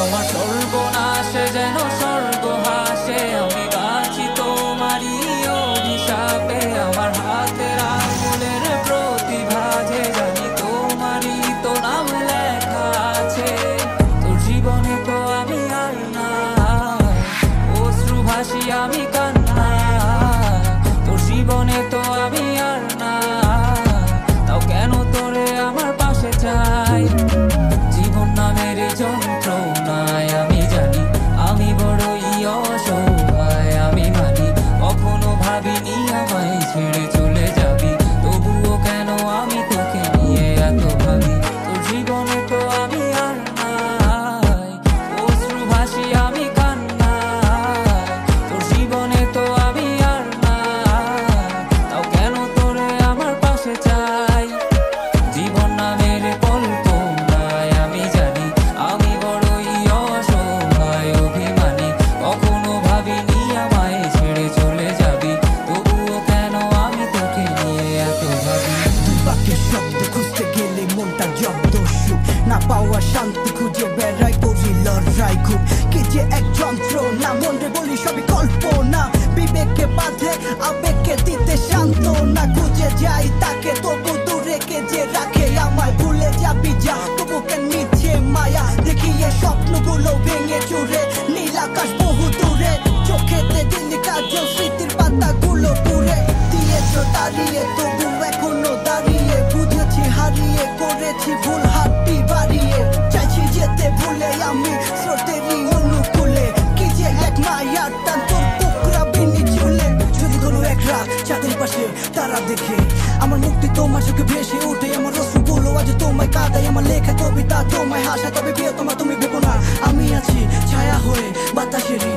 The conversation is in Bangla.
আমার সর্বনাশে যেন স্বর্গ হাসে, আমি বাঁচি তোমারই অভিশাপে। আমার হাতের আঙুলের প্রতিভা যে জানি তোমারই তো নাম লেখা আছে। তোর জীবনে তো আমি আর না, অশ্রু ভাসি আমি কান্না। তোর জীবনে তো আমি আর না, তাও কেন তোরে আমার পাশে চাই। জীবন নামের যন্ত্রণায় আমি জানি আমি বড়ই অসহায়, আমি মানি কখনো ভাবিনি আমায় ছেড়ে চলে যাবি, তবুও কেন আমি তোকে নিয়ে এত ভাবি। তোর জীবনে তো আমি আর নাই, অশ্রু ভাসি আমি কান্না। তোর জীবনে তো আমি আর নাই, তাও কেন তোরে আমার পাশে চাই। জীবন নামের কল্পনায় আমি জানি আমি বড়ই অসহায়, অভিমানী কখনো ভাবিনি আমায় ছেড়ে চলে যাবি, তবুও কেন আমি তোকে নিয়ে এত ভাবি। দুই বাক্যের শব্দ খুঁজতে গেলে মনটা জব্দ, সুখ না পাওয়া শান্তি খুঁজে বেড়াই, করি লড়াই খুব কি যে এক যন্ত্র না। মনরে বলি সবই কল্পনা, বিবেককে বাঁধে আবেগকে দিতে শান্ত না। খুঁজে যাই তাকে তবু দূরে কে যে রাখে আমায়, ভুলে যাবি যা তবু কেন মিছে মায়া দেখিয়ে স্বপ্নগুলো ভেঙে চুরে। নীল আকাশ বহু দূরে, চোখেতে দিল্লি কাজল স্মৃতির পাতাগুলো পুরে দিয়েছ দাঁড়িয়ে, তবু এখনো দাঁড়িয়ে বুঝেছি হারিয়ে করেছি ভুল, হাতটি বাড়িয়ে চাইছি যেতে ভুলে আমি স্রোতেরই অনুকূলে। কি যে এক মায়ার টান তোর টুকরা বিনি চুলে, যদি কোনো এক রাত চাঁদের পাশে তারা দেখে আমার মুক্তি তোমার চোখে ভেসে ওঠে। আমার অশ্রুগুলো আজ তোমায় কাঁদাই, আমার লেখা কবিতা তোমায় হাসা, তবে বিয়ে তোমার তুমি ভেবো না আমি আছি ছায়া হয়ে বাতাসেরই